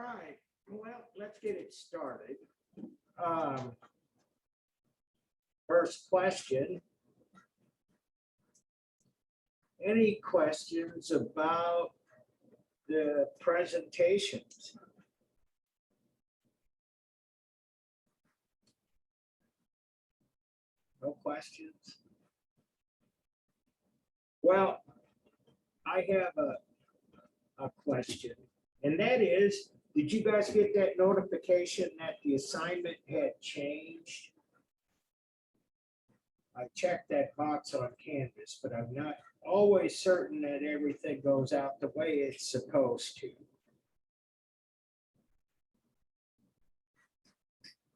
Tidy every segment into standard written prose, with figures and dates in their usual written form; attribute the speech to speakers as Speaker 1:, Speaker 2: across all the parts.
Speaker 1: right, well, let's get it started. First question. Any questions about the presentations? No questions? Well, I have a question, and that is, did you guys get that notification that the assignment had changed? I checked that box on Canvas, but I'm not always certain that everything goes out the way it's supposed to.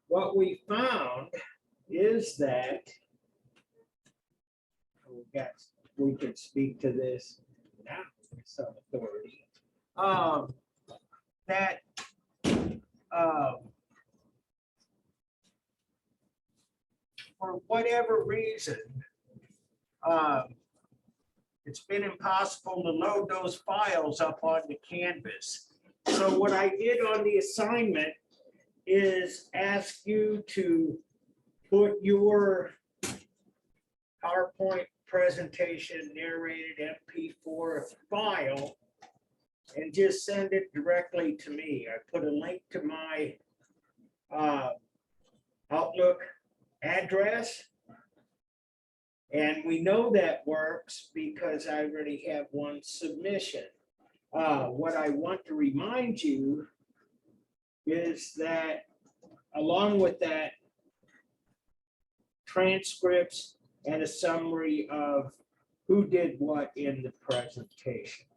Speaker 1: What we found is that we can speak to this now with some authority. That for whatever reason, it's been impossible to load those files up onto Canvas. So what I did on the assignment is ask you to put your PowerPoint presentation narrated MP4 file and just send it directly to me. I put a link to my Outlook address. And we know that works because I already have one submission. What I want to remind you is that along with that, transcripts and a summary of who did what in the presentation.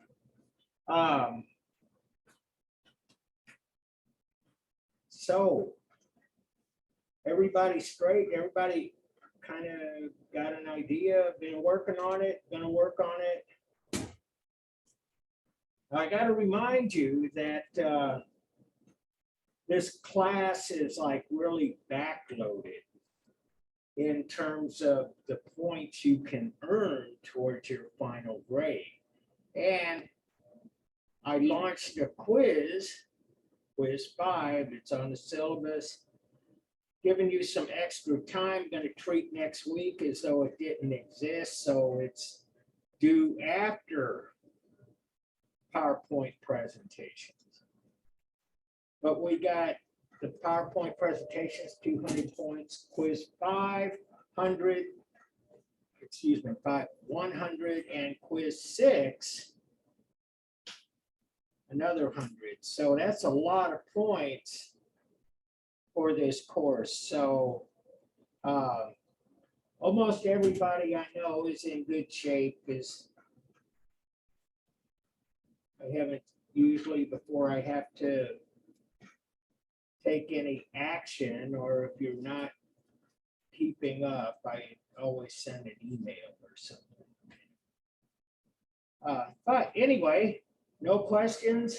Speaker 1: So everybody's straight, everybody kind of got an idea, been working on it, gonna work on it. I gotta remind you that this class is like really backloaded in terms of the points you can earn towards your final grade. And I launched a quiz 5, it's on the syllabus, giving you some extra time. Going to treat next week as though it didn't exist, so it's due after PowerPoint presentations. But we got the PowerPoint presentations, 200 points, quiz 500, 100, and quiz 6, another 100. So that's a lot of points for this course. So almost everybody I know is in good shape. I haven't usually, before I have to take any action, or if you're not keeping up, I always send an email or something. But anyway, no questions?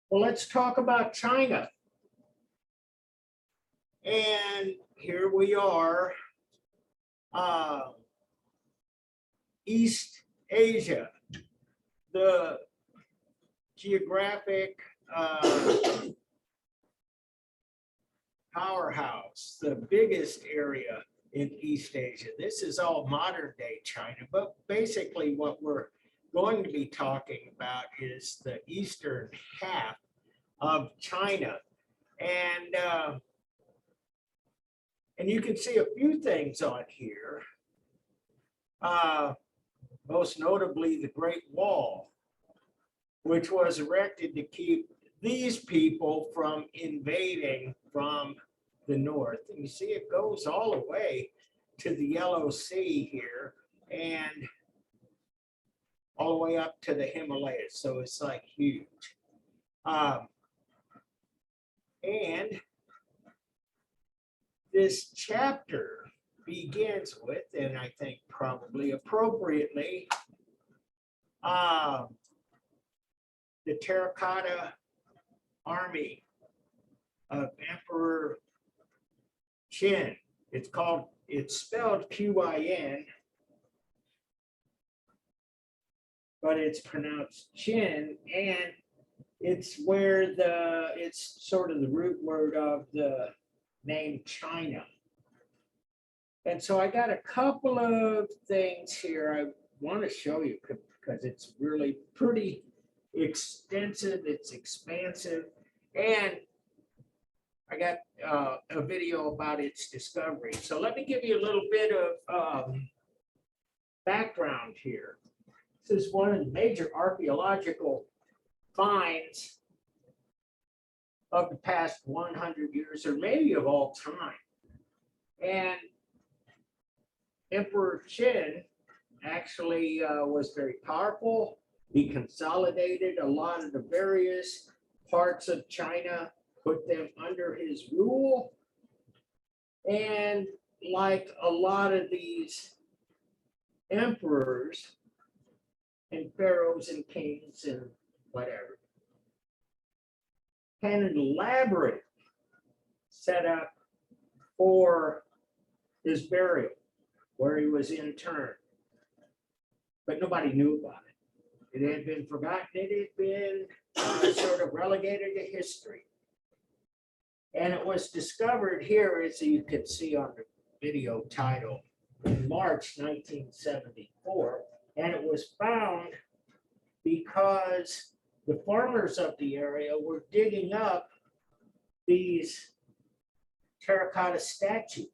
Speaker 1: Well, let's talk about China. And here we are, East Asia, the geographic powerhouse, the biggest area in East Asia. This is all modern day China, but basically what we're going to be talking about is the eastern half of China. And you can see a few things on here, most notably the Great Wall, which was erected to keep these people from invading from the north. And you see it goes all the way to the Yellow Sea here and all the way up to the Himalayas. So it's like huge. And this chapter begins with, and I think probably appropriately, the terracotta army of Emperor Qin. It's spelled Qin, but it's pronounced chin, and it's it's sort of the root word of the name China. And so I got a couple of things here I want to show you because it's really pretty extensive, it's expansive, and I got a video about its discovery. So let me give you a little bit of background here. This is one of the major archaeological finds of the past 100 years, or maybe of all time. And Emperor Qin actually was very powerful. He consolidated a lot of the various parts of China, put them under his rule. And like a lot of these emperors and pharaohs and kings and whatever, had an elaborate setup for his burial, where he was interned. But nobody knew about it. It had been forgotten. It had been sort of relegated to history. And it was discovered here, as you can see on the video title, in March 1974. And it was found because the farmers of the area were digging up these terracotta statues.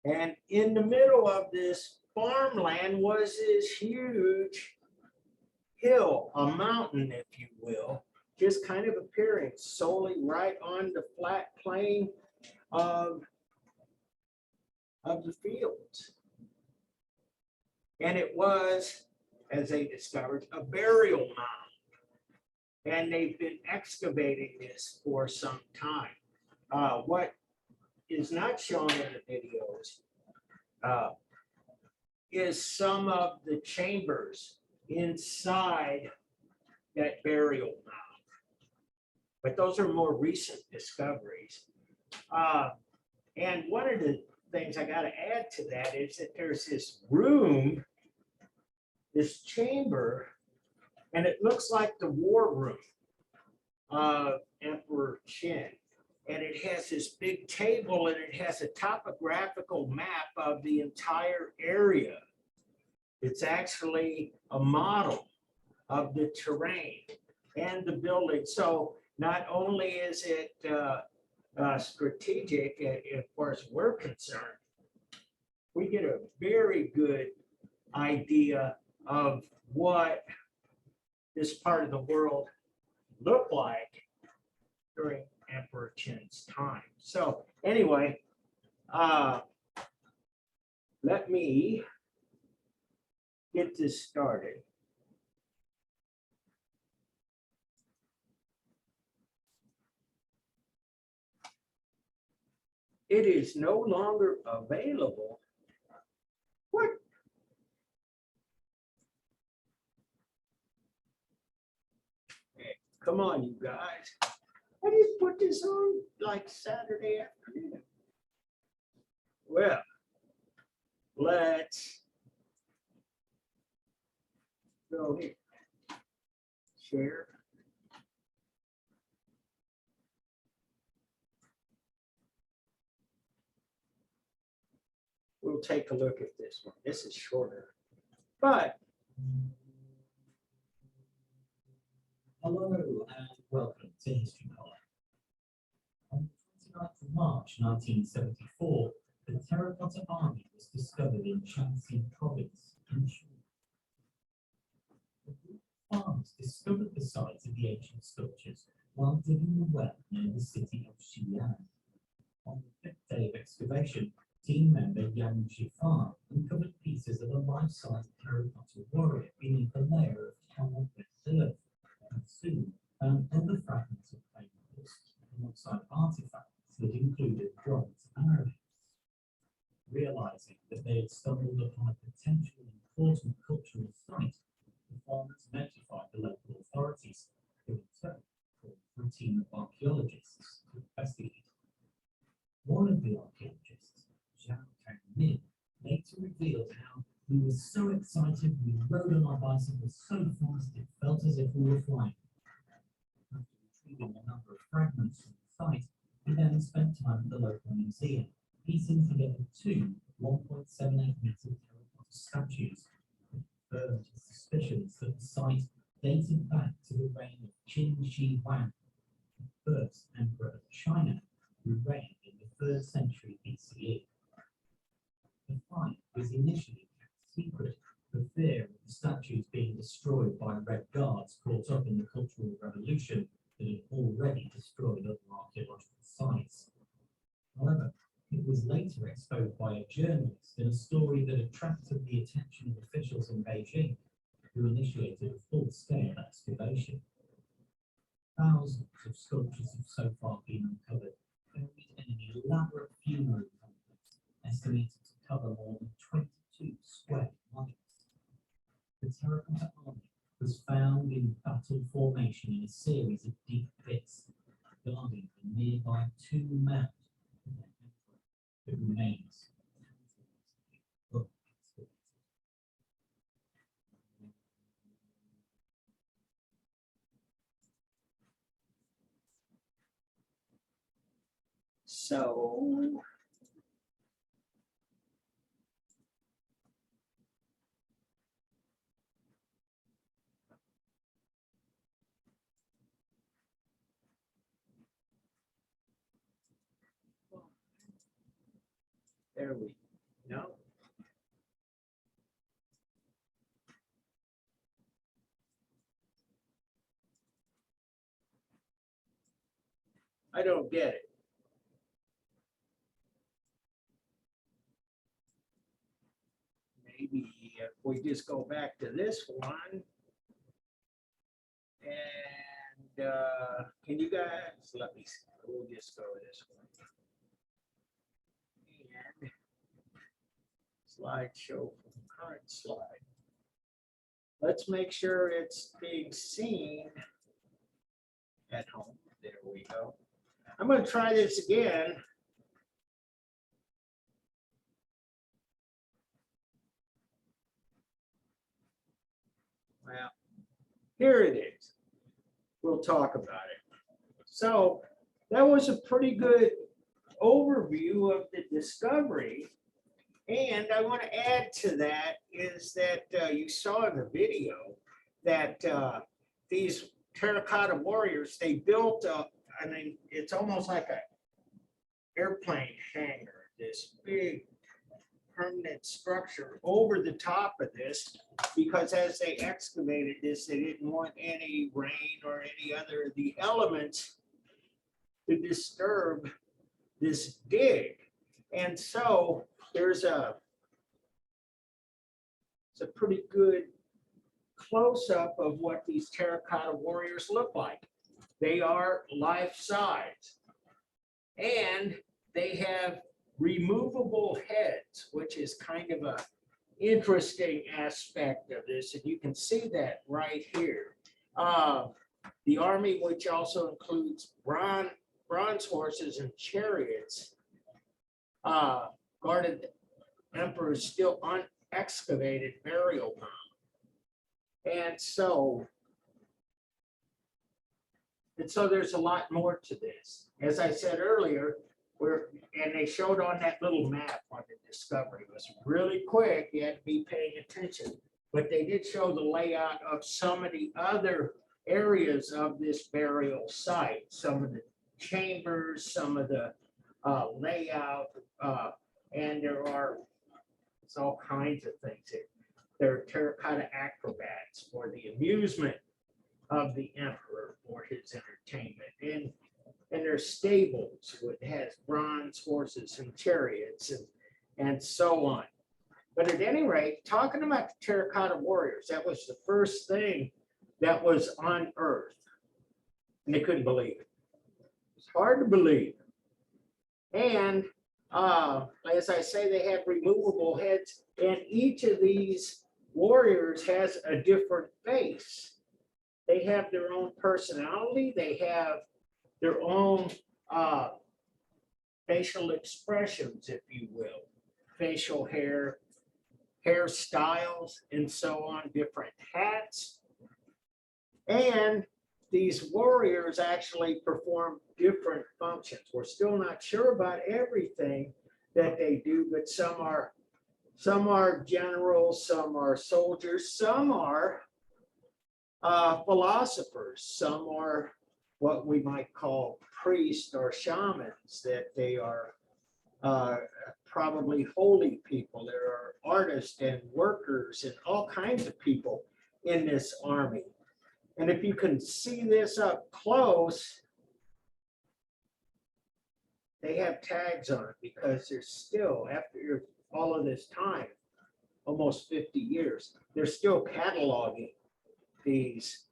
Speaker 1: And in the middle of this farmland was this huge hill, a mountain, if you will, just kind of appearing solely right on the flat plain of the fields. And it was, as they discovered, a burial mound. And they've been excavating this for some time. What is not shown in the videos is some of the chambers inside that burial mound. But those are more recent discoveries. And one of the things I got to add to that is that there's this room, this chamber, and it looks like the war room of Emperor Qin. And it has this big table, and it has a topographical map of the entire area. It's actually a model of the terrain and the building. So not only is it strategic, as far as we're concerned, we get a very good idea of what this part of the world looked like during Emperor Qin's time. So anyway, let me get this started. It is no longer available. What? Hey, come on, you guys. I just put this on like Saturday afternoon. Well, let's go here. Share. We'll take a look at this one. This is shorter, but.
Speaker 2: Hello and welcome to History Color. On the 29th of March 1974, the Terracotta Army was discovered in Shanxi province in China. The group of farmers discovered the sites of the ancient sculptures while digging the well near the city of Xi'an. On the 5th day of excavation, team member Yang Zhifan uncovered pieces of a life-size terracotta warrior beneath a layer of cowled earth, and soon found other fragments of clay models alongside artifacts that included bronze arrows. Realizing that they had stumbled upon a potentially important cultural site, the farmers notified the local authorities, who in turn called a team of archaeologists to investigate. One of the archaeologists, Zhao Kangmin, later revealed how We were so excited, we rode on our bicycles so fast it felt as if we were flying. After retrieving a number of fragments from the site, we then spent time at the local museum, piecing together two 1.78-meter terracotta statues. Confirmed his suspicions that the site dated back to the reign of Qin Shi Huang, the first emperor of China, who reigned in the 3rd century BCE. The find was initially kept secret for fear of the statues being destroyed by Red Guards caught up in the Cultural Revolution that had already destroyed other archaeological sites. However, it was later exposed by a journalist in a story that attracted the attention of officials in Beijing, who initiated a full-scale excavation. Thousands of sculptures have so far been uncovered, buried in an elaborate funeral complex, estimated to cover more than 22 square miles. The terracotta army was found in battle formation in a series of deep pits, guarding the nearby tomb mound that remains.
Speaker 1: So there we go. I don't get it. Maybe if we just go back to this one. And can you guys, let me see, we'll just go this one. And slideshow from current slide. Let's make sure it's being seen at home. There we go. I'm going to try this again. Well, here it is. We'll talk about it. So that was a pretty good overview of the discovery. And I want to add to that is that you saw in the video that these terracotta warriors, they built I mean, it's almost like an airplane hangar, this big permanent structure over the top of this, because as they excavated this, they didn't want any rain or any other of the elements to disturb this dig. And so there's it's a pretty good close-up of what these terracotta warriors look like. They are life-size, and they have removable heads, which is kind of a interesting aspect of this, and you can see that right here. The army, which also includes bronze horses and chariots, guarded the emperor's still unexcavated burial mound. And so there's a lot more to this. As I said earlier, and they showed on that little map on the discovery, it was really quick, you had to be paying attention, but they did show the layout of some of the other areas of this burial site, some of the chambers, some of the layout, and it's all kinds of things here. There are terracotta acrobats for the amusement of the emperor for his entertainment, and there's stables which has bronze horses and chariots and so on. But at any rate, talking about the terracotta warriors, that was the first thing that was unearthed, and they couldn't believe it. It's hard to believe. And as I say, they have removable heads, and each of these warriors has a different face. They have their own personality. They have their own facial expressions, if you will, facial hair hairstyles and so on, different hats. And these warriors actually perform different functions. We're still not sure about everything that they do, but some are generals, some are soldiers, some are philosophers, some are what we might call priests or shamans, that they are probably holy people. There are artists and workers and all kinds of people in this army. And if you can see this up close, they have tags on it because they're still, after all of this time, almost 50 years, they're still cataloging these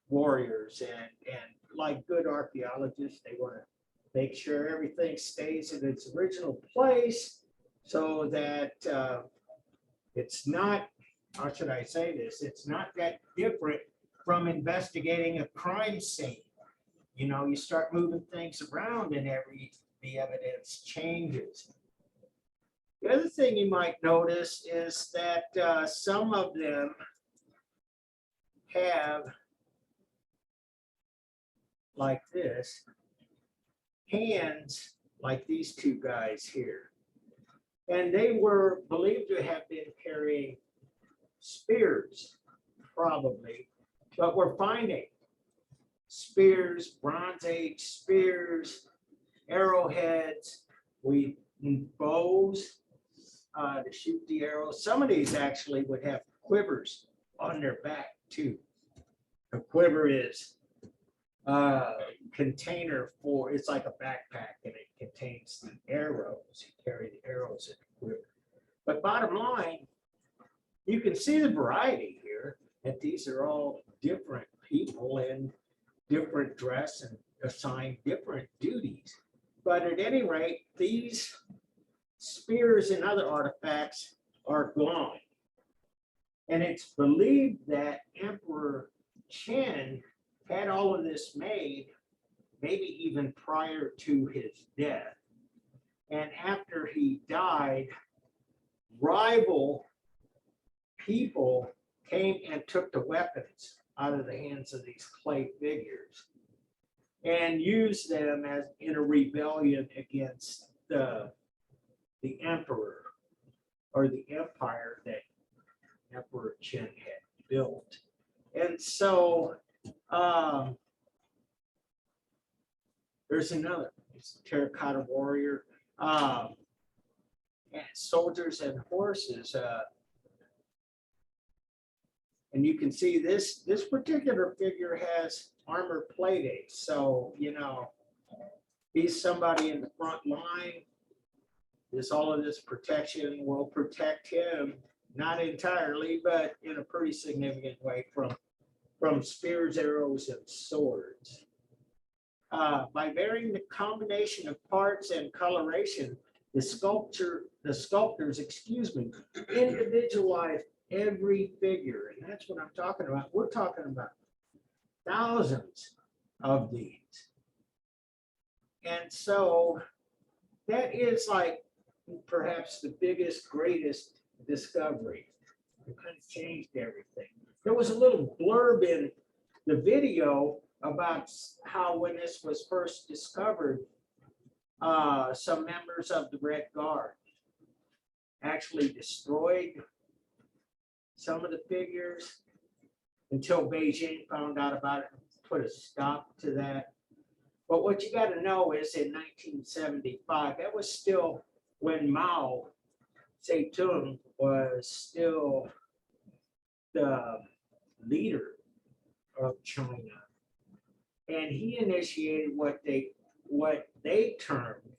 Speaker 1: warriors. And like good archaeologists, they want to make sure everything stays in its original place so that it's not, how should I say this, it's not that different from investigating a crime scene. You know, you start moving things around and the evidence changes. The other thing you might notice is that some of them have, like this, hands like these two guys here. And they were believed to have been carrying spears, probably, but we're finding spears, Bronze Age spears, arrowheads, bows to shoot the arrows. Some of these actually would have quivers on their back too. A quiver is a container for, it's like a backpack and it contains the arrows. You carry the arrows in a quiver. But bottom line, you can see the variety here, that these are all different people in different dress and assigned different duties. But at any rate, these spears and other artifacts are gone. And it's believed that Emperor Qin had all of this made, maybe even prior to his death. And after he died, rival people came and took the weapons out of the hands of these clay figures and used them as in a rebellion against the emperor or the empire that Emperor Qin had built. And so there's another, it's a terracotta warrior, and soldiers and horses. And you can see this particular figure has armor plating. So, you know, he's somebody in the front line. All of this protection will protect him, not entirely, but in a pretty significant way from spears, arrows, and swords. By varying the combination of parts and coloration, the sculptors, individualized every figure. And that's what I'm talking about. We're talking about thousands of these. And so that is like perhaps the biggest, greatest discovery. It kind of changed everything. There was a little blurb in the video about how when this was first discovered, some members of the Red Guard actually destroyed some of the figures until Beijing found out about it and put a stop to that. But what you got to know is in 1975, that was still when Mao Zedong was still the leader of China. And he initiated what they termed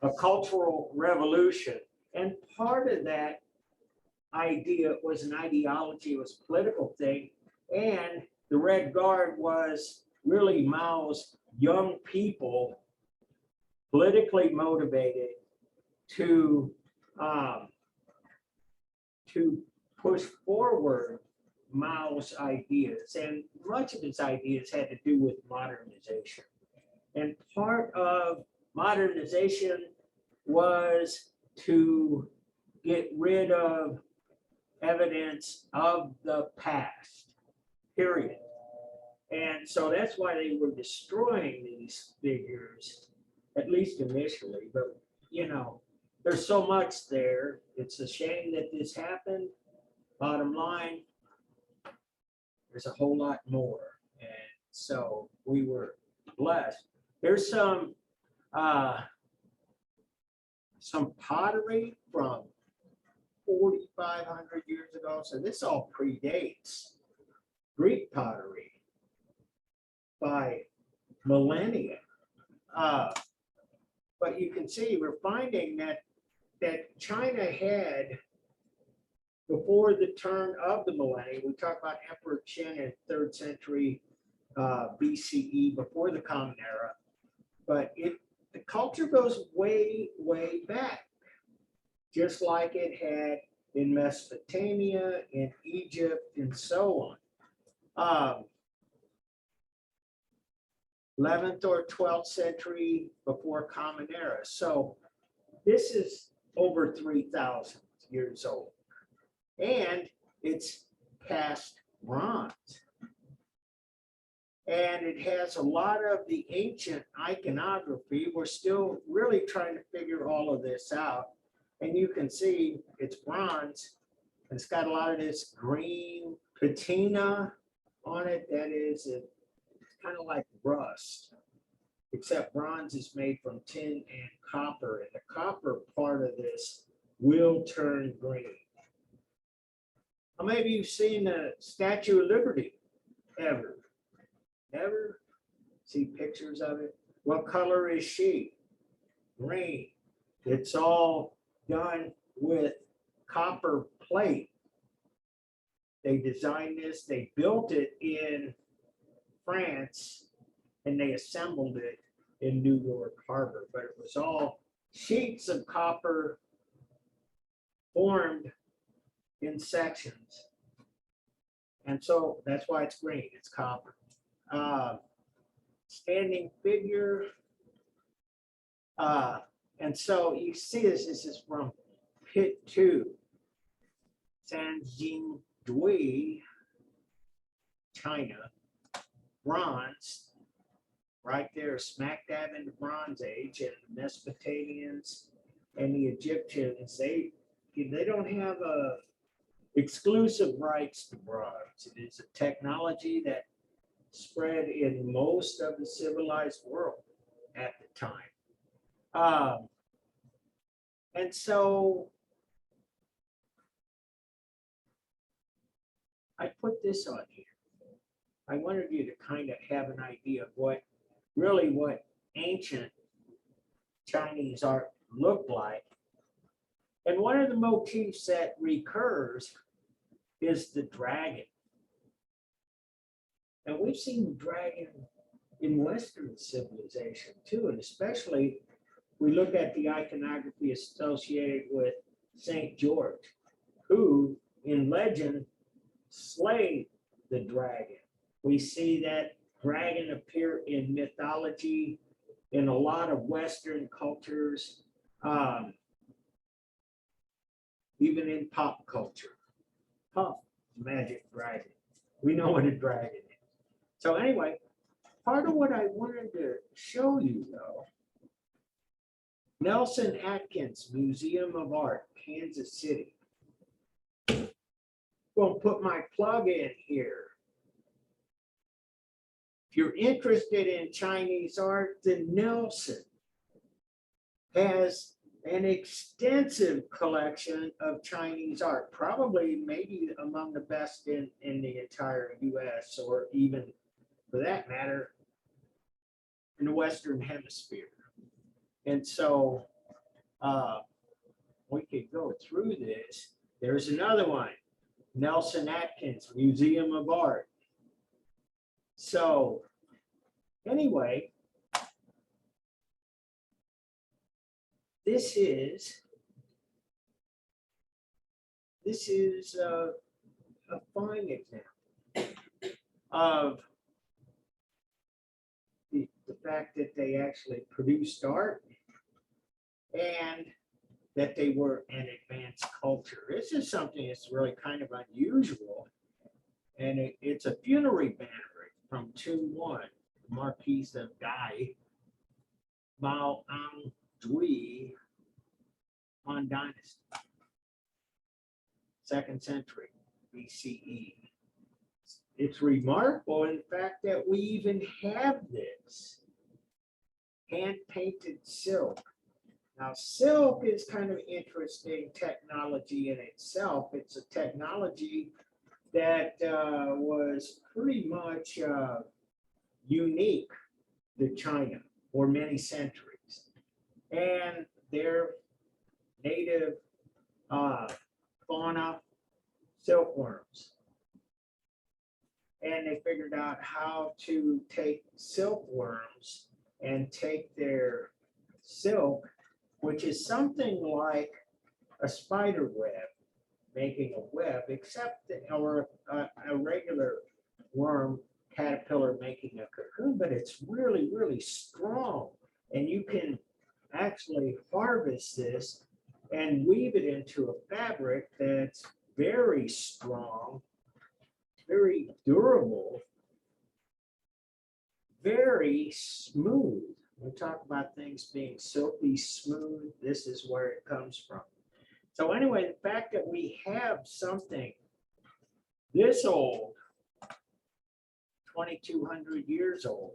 Speaker 1: a cultural revolution. And part of that idea was an ideology, it was a political thing. And the Red Guard was really Mao's young people, politically motivated to push forward Mao's ideas. And much of his ideas had to do with modernization. And part of modernization was to get rid of evidence of the past, period. And so that's why they were destroying these figures, at least initially. But, you know, there's so much there. It's a shame that this happened. Bottom line, there's a whole lot more. And so we were blessed. There's some pottery from 4,500 years ago. So this all predates Greek pottery by millennia. But you can see we're finding that China had, before the turn of the millennium, we talk about Emperor Qin in 3rd century BCE, before the Common Era, but the culture goes way, way back, just like it had in Mesopotamia, in Egypt, and so on. 11th or 12th century before Common Era. So this is over 3,000 years old. And it's cast bronze. And it has a lot of the ancient iconography. We're still really trying to figure all of this out. And you can see it's bronze. It's got a lot of this green patina on it. That is, it's kind of like rust, except bronze is made from tin and copper. And the copper part of this will turn green. How many of you have seen the Statue of Liberty ever? Ever see pictures of it? What color is she? Green. It's all done with copper plate. They designed this, they built it in France, and they assembled it in New York Harbor, but it was all sheets of copper formed in sections. And so that's why it's green, it's copper. Standing figure. And so you see this is from Pit 2, Sanjingdui, China, bronze, right there, smack dab in the Bronze Age, and the Mesopotamians and the Egyptians, they don't have exclusive rights to bronze. It is a technology that spread in most of the civilized world at the time. And so I put this on here. I wanted you to kind of have an idea of what ancient Chinese art looked like. And one of the motifs that recurs is the dragon. And we've seen the dragon in Western civilization too, and especially we look at the iconography associated with St. George, who in legend slayed the dragon. We see that dragon appear in mythology in a lot of Western cultures, even in pop culture. Puff, magic dragon. We know what a dragon is. So anyway, part of what I wanted to show you though, Nelson Atkins Museum of Art, Kansas City. Gonna put my plug in here. If you're interested in Chinese art, then Nelson has an extensive collection of Chinese art, probably maybe among the best in the entire US, or even for that matter, in the Western Hemisphere. And so we could go through this. There's another one, Nelson Atkins Museum of Art. So anyway, this is a fine example of the fact that they actually produced art, and that they were an advanced culture. This is something that's really kind of unusual. And it's a funerary banner from 2-1, Marquis of Dai, Mao Ang Dui, Han Dynasty, 2nd century BCE. It's remarkable in fact that we even have this hand-painted silk. Now, silk is kind of interesting technology in itself. It's a technology that was pretty much unique to China for many centuries. And their native fauna, silkworms. And they figured out how to take silkworms and take their silk, which is something like a spider web, making a web, except or a regular worm caterpillar making a cocoon, but it's really, really strong. And you can actually harvest this and weave it into a fabric that's very strong, very durable, very smooth. We talk about things being silky smooth. This is where it comes from. So anyway, the fact that we have something this old, 2,200 years old,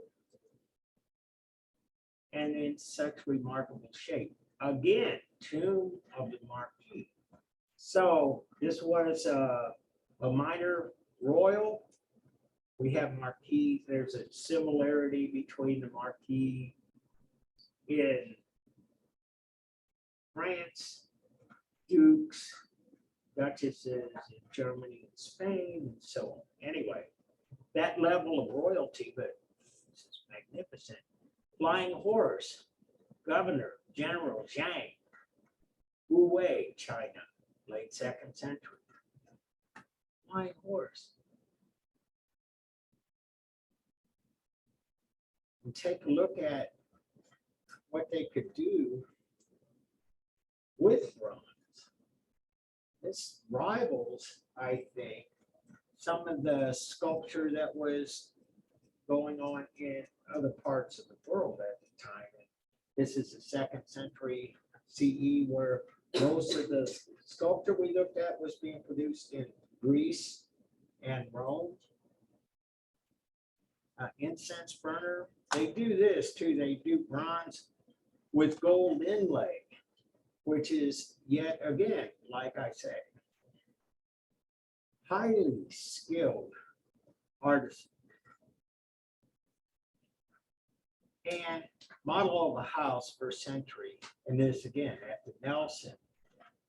Speaker 1: and in such remarkable shape. Again, tomb of the Marquis. So this was a minor royal. We have Marquis. There's a similarity between the Marquis in France, dukes, duchesses in Germany and Spain, and so on. Anyway, that level of royalty, but this is magnificent. Flying horse, governor, General Zhang, Wu-Wei, China, late 2nd century. Flying horse. And take a look at what they could do with bronze. This rivals, I think, some of the sculpture that was going on in other parts of the world at the time. This is the 2nd century CE, where most of the sculpture we looked at was being produced in Greece and Rome. Incense burner, they do this too. They do bronze with gold inlay, which is yet again, like I say, highly skilled artisan. And model of a house for a century, and this again at the Nelson.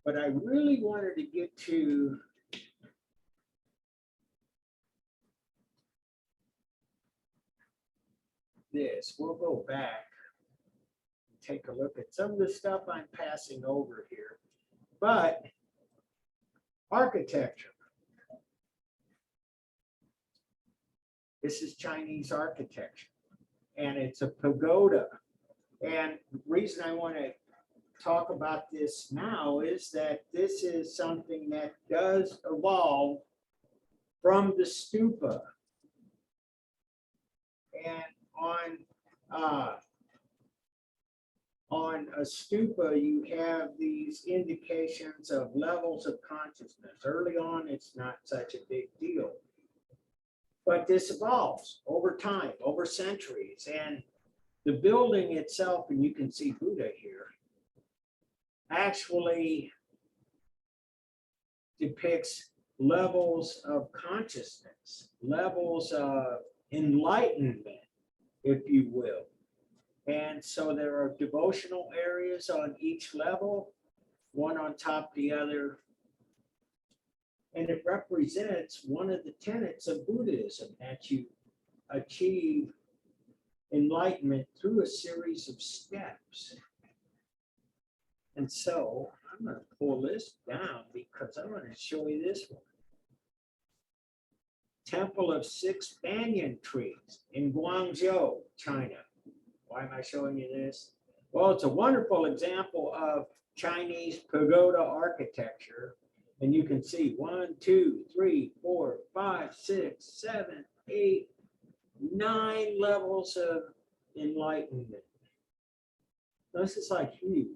Speaker 1: But I really wanted to get to this. We'll go back and take a look at some of the stuff I'm passing over here. But architecture. This is Chinese architecture, and it's a pagoda. And the reason I want to talk about this now is that this is something that does evolve from the stupa. And on a stupa, you have these indications of levels of consciousness. Early on, it's not such a big deal. But this evolves over time, over centuries. And the building itself, and you can see Buddha here, actually depicts levels of consciousness, levels of enlightenment, if you will. And so there are devotional areas on each level, one on top of the other. And it represents one of the tenets of Buddhism, that you achieve enlightenment through a series of steps. And so I'm going to pull this down because I want to show you this one. Temple of 6 banyan trees in Guangzhou, China. Why am I showing you this? Well, it's a wonderful example of Chinese pagoda architecture. And you can see 1, 2, 3, 4, 5, 6, 7, 8, 9 levels of enlightenment. This is like huge.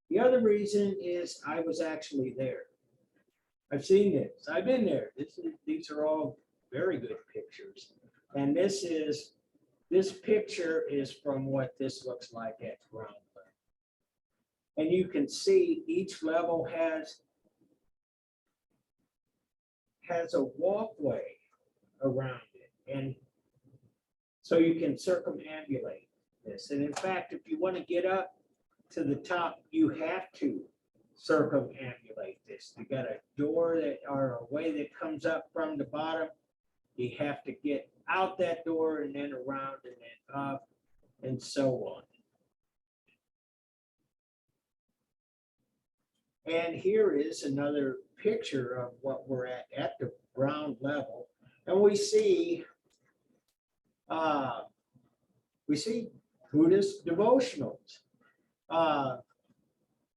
Speaker 1: The other reason is I was actually there. I've seen this. I've been there. These are all very good pictures. And this picture is from what this looks like at ground level. And you can see each level has a walkway around it. And so you can circumambulate this. And in fact, if you want to get up to the top, you have to circumambulate this. You got a door or a way that comes up from the bottom. You have to get out that door and then around and then up and so on. And here is another picture of what we're at the ground level. And we see Buddhist devotionals.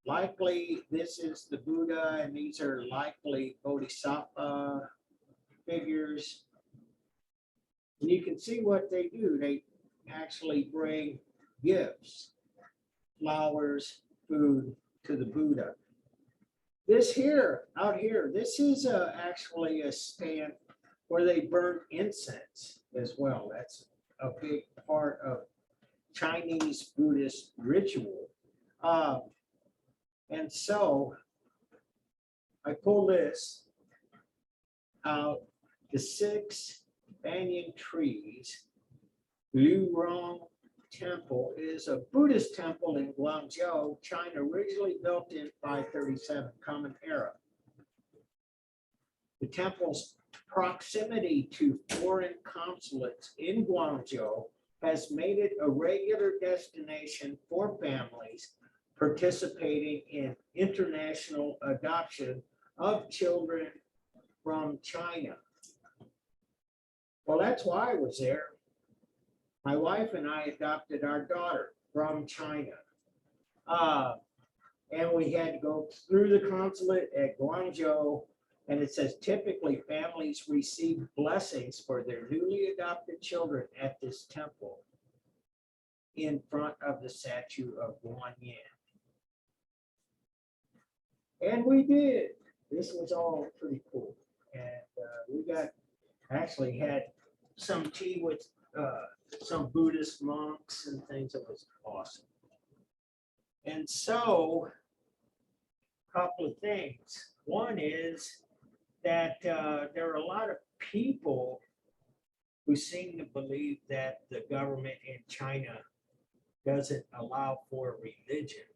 Speaker 1: Likely this is the Buddha, and these are likely Bodhisattva figures. And you can see what they do. They actually bring gifts, flowers, food to the Buddha. This here, out here, this is actually a stand where they burn incense as well. That's a big part of Chinese Buddhist ritual. And so I pull this out, the 6 banyan trees. Liu Rong Temple is a Buddhist temple in Guangzhou, China, originally built in 537 Common Era. The temple's proximity to foreign consulates in Guangzhou has made it a regular destination for families participating in international adoption of children from China. Well, that's why I was there. My wife and I adopted our daughter from China. And we had to go through the consulate at Guangzhou, and it says typically families receive blessings for their newly adopted children at this temple in front of the statue of Guanyin. And we did. This was all pretty cool. And we actually had some tea with some Buddhist monks and things. It was awesome. And so, a couple of things. One is that there are a lot of people who seem to believe that the government in China doesn't allow for religion.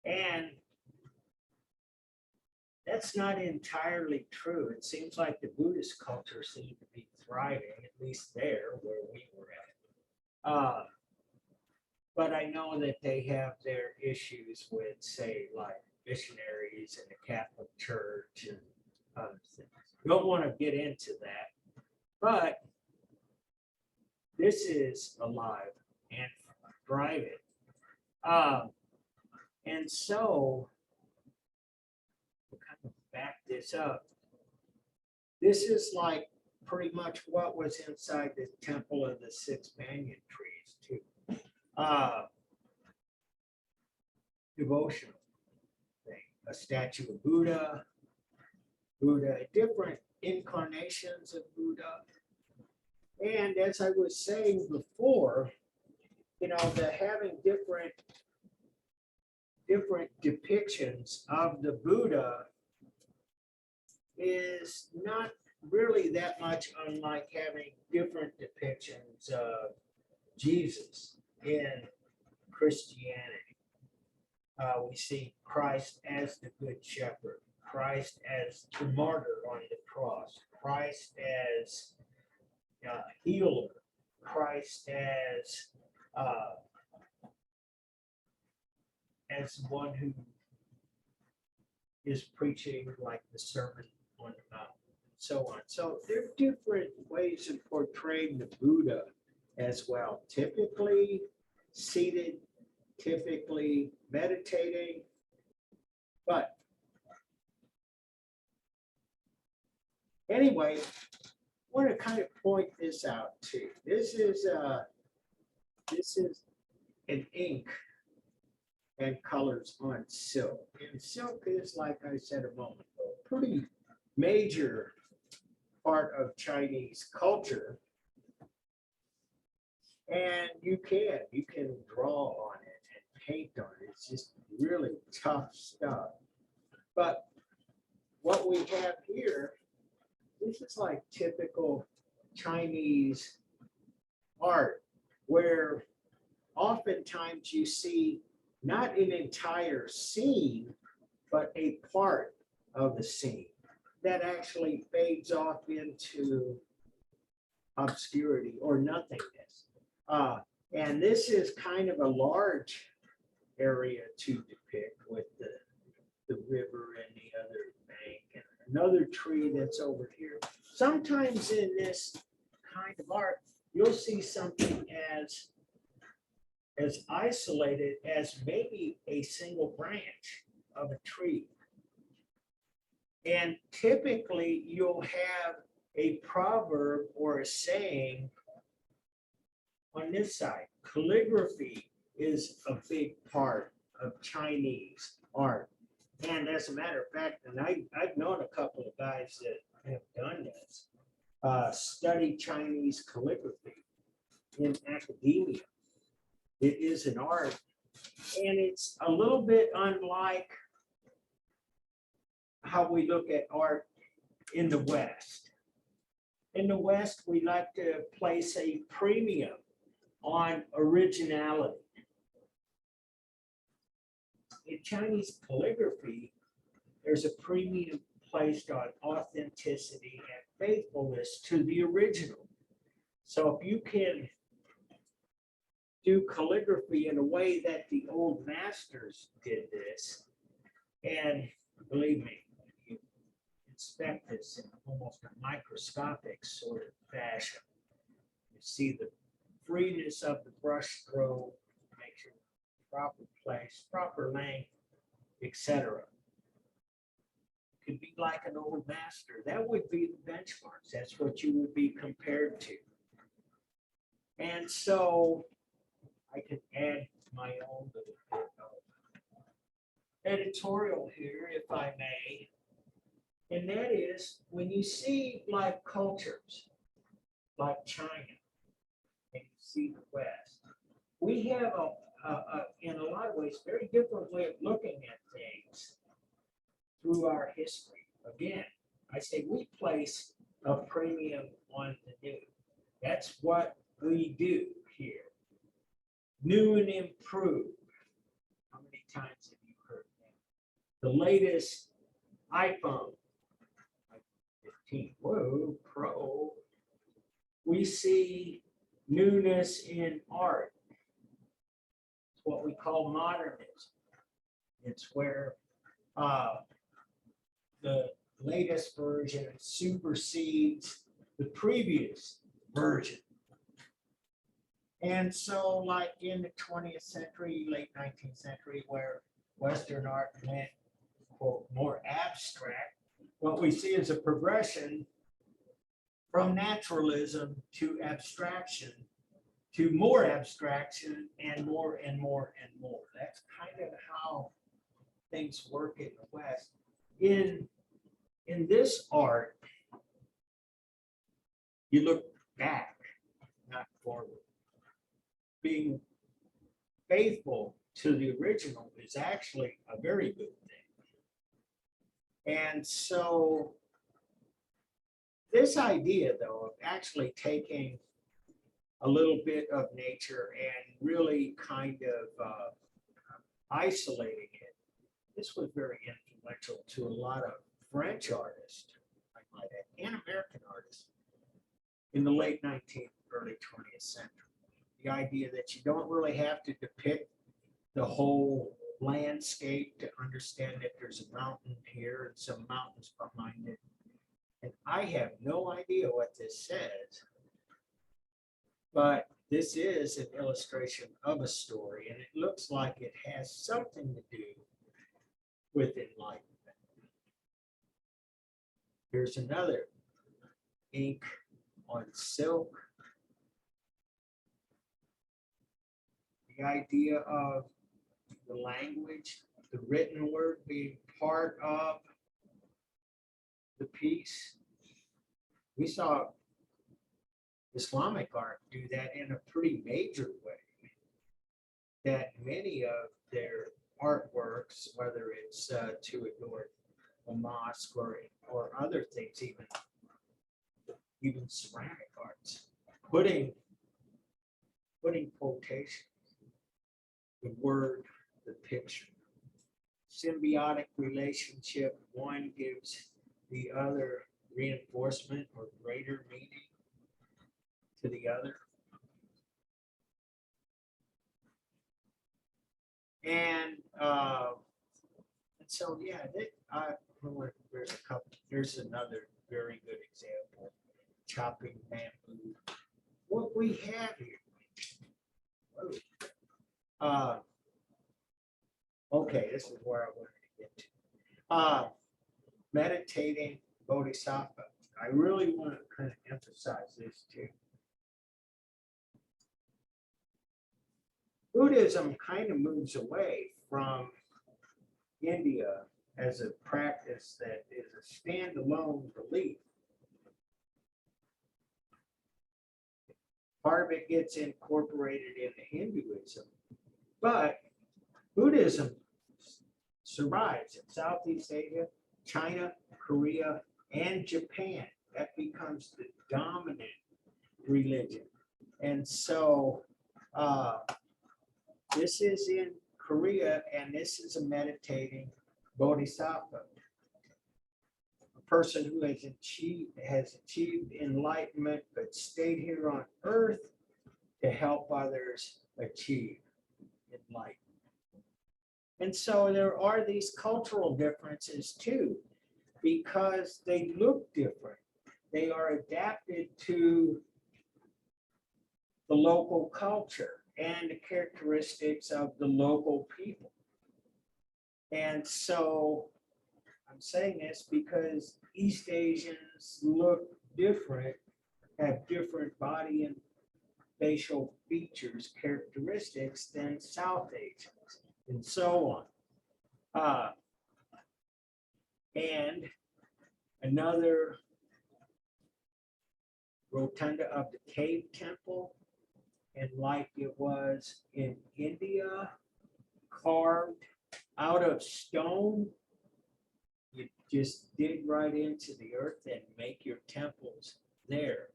Speaker 1: And that's not entirely true. It seems like the Buddhist culture seemed to be thriving, at least there where we were at. But I know that they have their issues with, say, like missionaries and the Catholic Church and other things. Don't want to get into that, but this is alive and thriving. And so, we'll kind of back this up. This is like pretty much what was inside the temple of the 6 banyan trees too. Devotional thing, a statue of Buddha, different incarnations of Buddha. And as I was saying before, the having different depictions of the Buddha is not really that much unlike having different depictions of Jesus in Christianity. We see Christ as the Good Shepherd, Christ as the martyr on the cross, Christ as healer, Christ as one who is preaching like the Sermon on the Mount, and so on. So there are different ways of portraying the Buddha as well. Typically seated typically meditating, but anyway, I want to kind of point this out too. This is an ink and colors on silk. And silk is, like I said a moment ago, a pretty major part of Chinese culture. And you can draw on it and paint on it. It's just really tough stuff. But what we have here, this is like typical Chinese art, where oftentimes you see not an entire scene, but a part of the scene that actually fades off into obscurity or nothingness. And this is kind of a large area to depict with the river and the other bank and another tree that's over here. Sometimes in this kind of art, you'll see something as isolated as maybe a single branch of a tree. And typically you'll have a proverb or a saying on this side. Calligraphy is a big part of Chinese art. And as a matter of fact, and I've known a couple of guys that have done this, study Chinese calligraphy in academia. It is an art, and it's a little bit unlike how we look at art in the West. In the West, we like to place a premium on originality. In Chinese calligraphy, there's a premium placed on authenticity and faithfulness to the original. So if you can do calligraphy in a way that the old masters did this, and believe me, you inspect this in almost a microscopic sort of fashion. You see the freeness of the brush stroke, make sure proper place, proper length, etc. Could be like an old master. That would be the benchmarks. That's what you would be compared to. And so I could add my own little bit of editorial here, if I may. And that is, when you see like cultures like China and you see the West, we have in a lot of ways, very different way of looking at things through our history. Again, I say we place a premium on the new. That's what we do here. New and improved. How many times have you heard that? The latest iPhone, 15, whoa, Pro. We see newness in art. It's what we call modernism. It's where the latest version supersedes the previous version. And so like in the 20th century, late 19th century, where Western art went, quote, more abstract, what we see is a progression from naturalism to abstraction to more abstraction and more and more and more. That's kind of how things work in the West. In this art, you look back, not forward. Being faithful to the original is actually a very good thing. And so this idea, though, of actually taking a little bit of nature and really kind of isolating it, this was very influential to a lot of French artists, I might add, and American artists in the late 19th, early 20th century. The idea that you don't really have to depict the whole landscape to understand that there's a mountain here and some mountains behind it. And I have no idea what this says, but this is an illustration of a story, and it looks like it has something to do with enlightenment. Here's another ink on silk. The idea of the language, the written word being part of the piece. We saw Islamic art do that in a pretty major way. That many of their artworks, whether it's to adorn a mosque or other things, even ceramic arts, putting quotations, the word, the picture, symbiotic relationship. One gives the other reinforcement or greater meaning to the other. And so, yeah, there's a couple. There's another very good example: chopping bamboo. What we have here. Okay, this is where I wanted to get to. Meditating bodhisattva. I really want to kind of emphasize this too. Buddhism kind of moves away from India as a practice that is a standalone belief. Part of it gets incorporated into Hinduism, but Buddhism survives in Southeast Asia, China, Korea, and Japan. That becomes the dominant religion. And so this is in Korea, and this is a meditating bodhisattva, a person who has achieved enlightenment but stayed here on earth to help others achieve enlightenment. And so there are these cultural differences too, because they look different. They are adapted to the local culture and the characteristics of the local people. And so I'm saying this because East Asians look different, have different body and facial features, characteristics than South Asians, and so on. And another rotunda of the cave temple, and like it was in India, carved out of stone. You just dig right into the earth and make your temples there.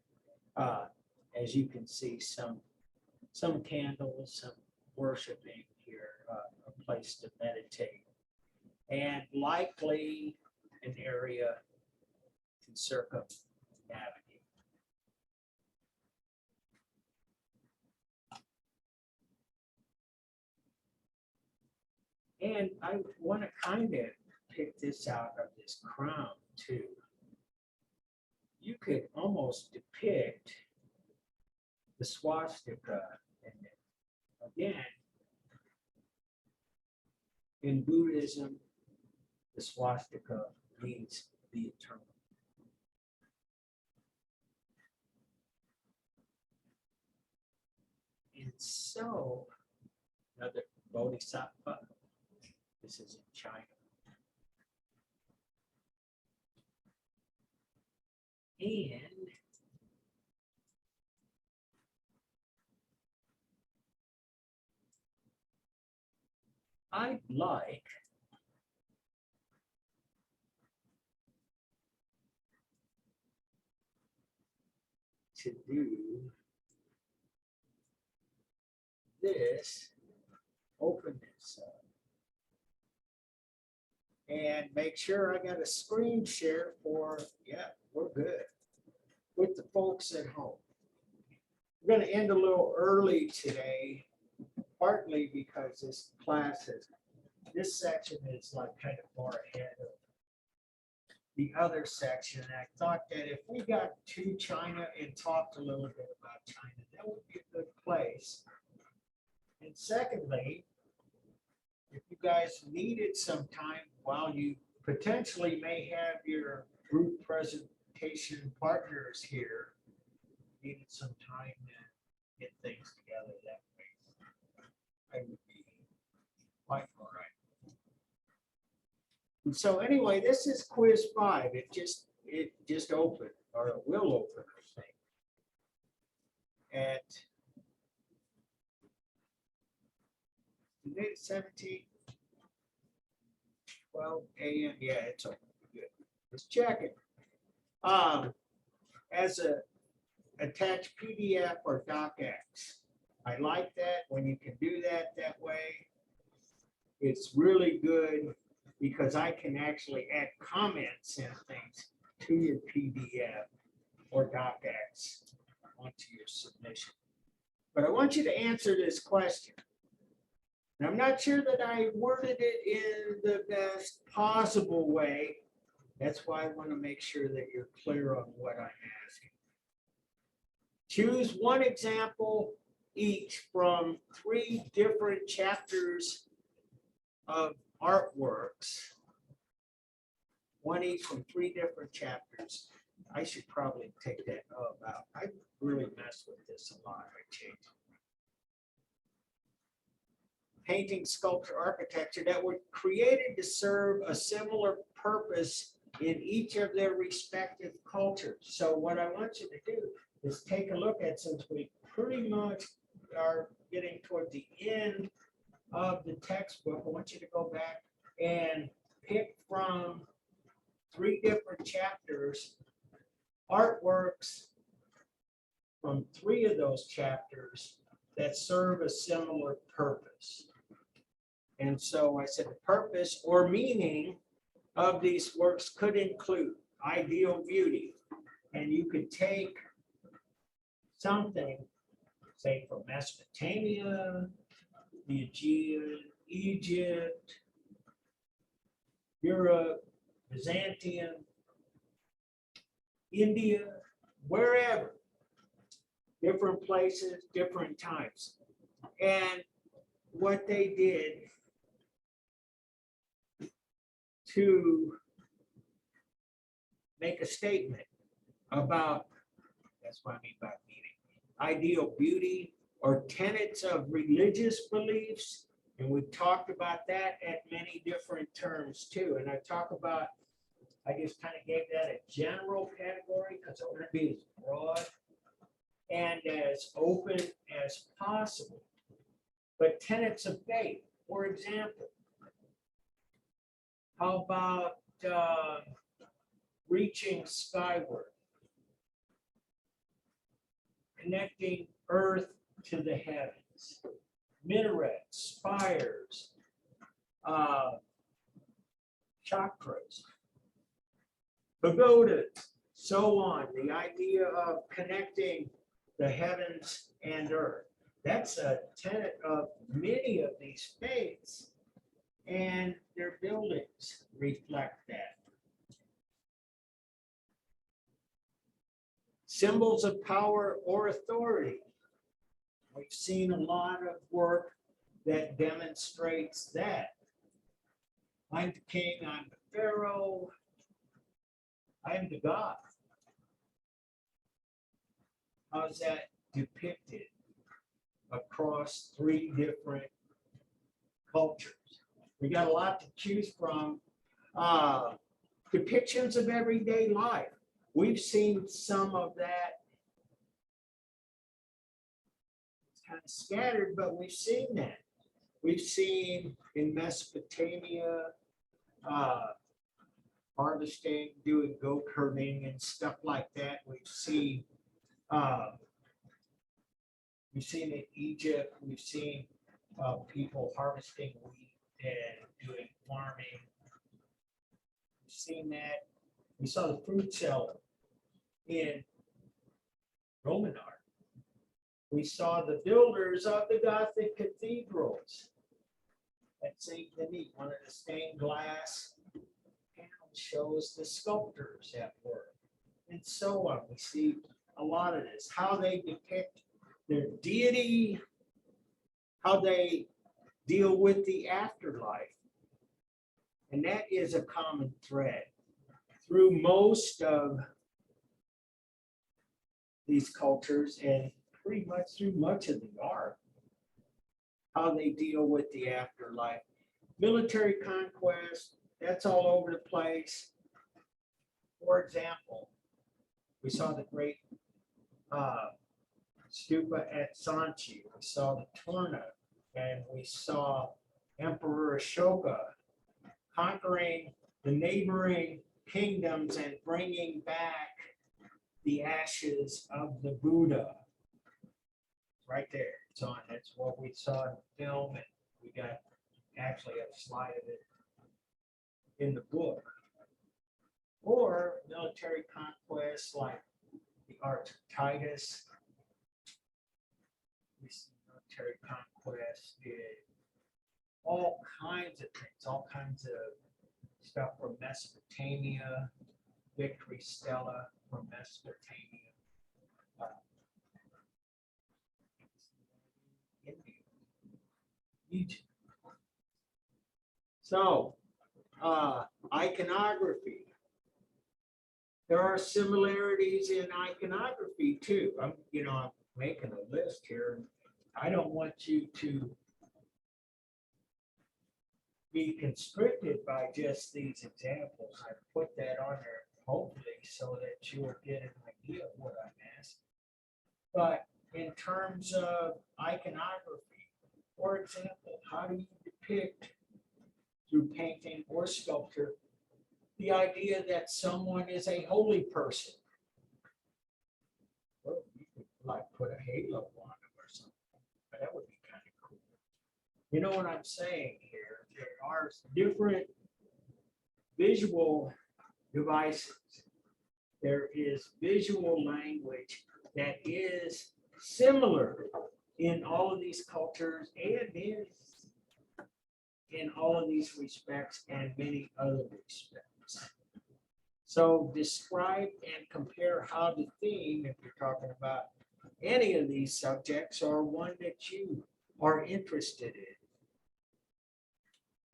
Speaker 1: As you can see, some candles, some worshiping here, a place to meditate, and likely an area to circumnavigate. And I want to kind of pick this out of this crown too. You could almost depict the swastika in it. Again, in Buddhism, the swastika means the eternal. And so, another bodhisattva. This is in China. And I'd like to do this, open this up, and make sure I got a screen share for, yeah, we're good, with the folks at home. We're going to end a little early today, partly because this class is, this section is like kind of far ahead of the other section. I thought that if we got to China and talked a little bit about China, that would be a good place. And secondly, if you guys needed some time while you potentially may have your group presentation partners here, needed some time to get things together that way, I would be quite all right. And so anyway, this is quiz 5. It just opened, or it will open, I think. At today, 17, 12 a.m. Yeah, it's open. Good. Let's check it. As a attached PDF or docx. I like that when you can do that way. It's really good because I can actually add comments and things to your PDF or docx onto your submission. But I want you to answer this question. And I'm not sure that I worded it in the best possible way. That's why I want to make sure that you're clear on what I'm asking. Choose one example each from 3 different chapters of artworks. One each from 3 different chapters. I should probably take that out. I really messed with this a lot. I changed painting, sculpture, architecture that were created to serve a similar purpose in each of their respective cultures. So what I want you to do is take a look at, since we pretty much are getting toward the end of the textbook, I want you to go back and pick from 3 different chapters, artworks from 3 of those chapters that serve a similar purpose. And so I said the purpose or meaning of these works could include ideal beauty. And you could take something, say from Mesopotamia, the Aegean, Egypt, Europe, Byzantium, India, wherever, different places, different times. And what they did to make a statement about, that's what I mean by meaning, ideal beauty or tenets of religious beliefs. And we've talked about that at many different terms too. And I talk about, I just kind of gave that a general category because I want to be as broad and as open as possible. But tenets of faith, for example, how about reaching skyward, connecting earth to the heavens, minarets, spires, chakras, pagodas, so on. The idea of connecting the heavens and earth. That's a tenet of many of these faiths, and their buildings reflect that. Symbols of power or authority. We've seen a lot of work that demonstrates that. I'm the king, I'm the pharaoh, I'm the god. How's that depicted across 3 different cultures? We got a lot to choose from. Depictions of everyday life. We've seen some of that. It's kind of scattered, but we've seen that. We've seen in Mesopotamia, harvesting, doing goat herding and stuff like that. We've seen in Egypt, we've seen people harvesting wheat and doing farming. We've seen that. We saw the fruit seller in Roman art. We saw the builders of the Gothic cathedrals at St. Denis. One of the stained glass panels shows the sculptors at work, and so on. We see a lot of this, how they depict their deity, how they deal with the afterlife. And that is a common thread through most of these cultures and pretty much through much of the art, how they deal with the afterlife. Military conquest, that's all over the place. For example, we saw the great stupa at Sanchi, we saw the Turna, and we saw Emperor Ashoka conquering the neighboring kingdoms and bringing back the ashes of the Buddha. Right there, it's on. That's what we saw in the film, and we got actually a slide of it in the book. Or military conquests like the Arch of Titus. We see military conquests did all kinds of things, all kinds of stuff from Mesopotamia, Victory Stella from Mesopotamia, India, Egypt. So, iconography. There are similarities in iconography too. I'm making a list here. I don't want you to be constricted by just these examples. I put that on there hopefully so that you will get an idea of what I'm asking. But in terms of iconography, for example, how do you depict through painting or sculpture the idea that someone is a holy person? Well, you could like put a halo on them or something, but that would be kind of cool. You know what I'm saying here? There are different visual devices. There is visual language that is similar in all of these cultures and is in all of these respects and many other respects. So describe and compare how the theme, if you're talking about any of these subjects, or one that you are interested in,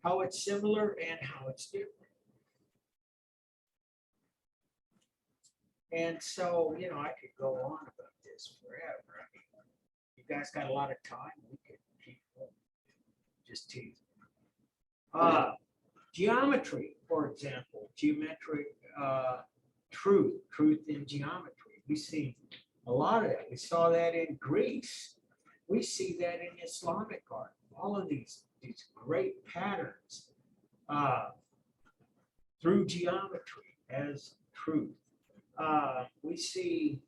Speaker 1: how it's similar and how it's different. And so, I could go on about this forever. I mean, you guys got a lot of time, we could keep going. Just teasing. Geometry, for example, geometric truth in geometry. We see a lot of that. We saw that in Greece. We see that in Islamic art. All of these great patterns through geometry as truth. We see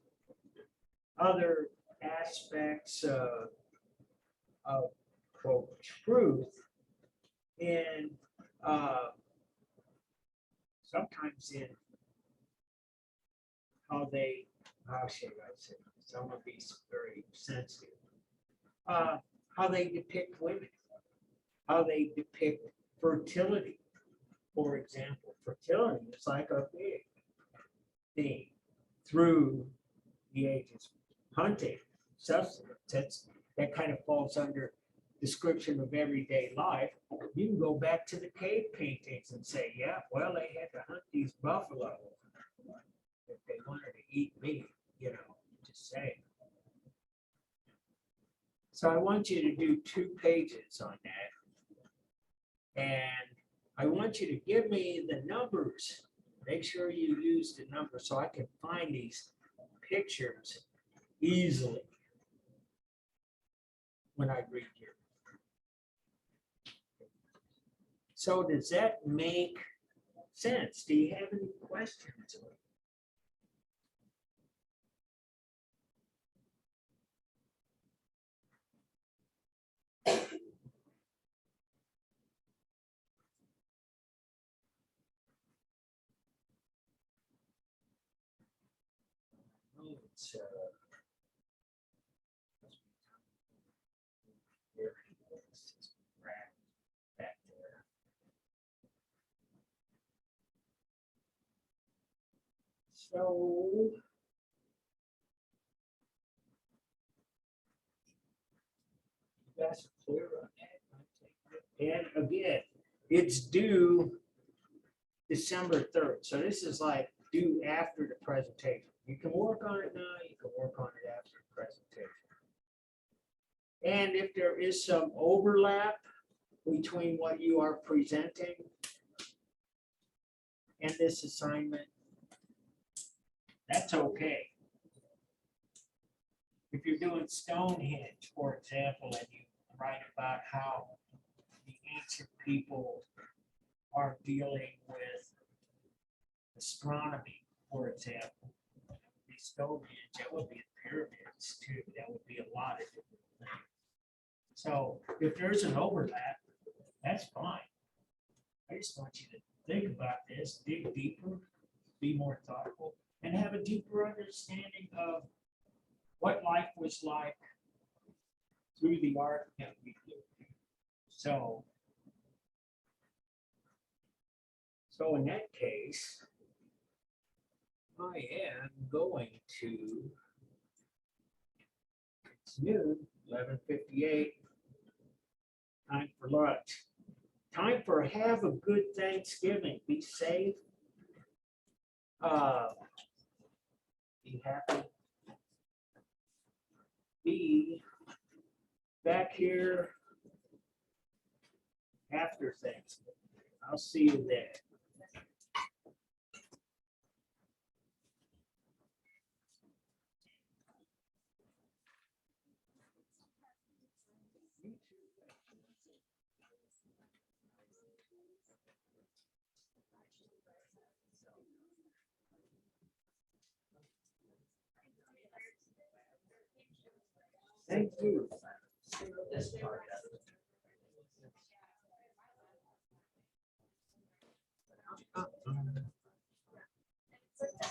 Speaker 1: other aspects of quote truth in sometimes in how should I say, so I'm gonna be very sensitive. How they depict women, how they depict fertility. For example, fertility is like a big theme through the ages. Hunting, sustenance, that kind of falls under description of everyday life. You can go back to the cave paintings and say, yeah, well, they had to hunt these buffalo if they wanted to eat meat, just saying. So I want you to do 2 pages on that. And I want you to give me the numbers. Make sure you use the numbers so I can find these pictures easily when I read you. So does that make sense? Do you have any questions? It's, back there. So guys are clear on that? And again, it's due December 3rd. So this is like due after the presentation. You can work on it now, you can work on it after the presentation. And if there is some overlap between what you are presenting and this assignment, that's okay. If you're doing Stonehenge, for example, and you write about how the ancient people are dealing with astronomy, for example, the Stonehenge, that would be pyramids too. That would be a lot of different things. So if there's an overlap, that's fine. I just want you to think about this, dig deeper, be more thoughtful, and have a deeper understanding of what life was like through the art that we do. So in that case, I am going to, it's noon, 11:58, time for lunch. Time for have a good Thanksgiving. Be safe. Be happy. Be back here after Thanksgiving. I'll see you there. Thank you.
Speaker 2: This part.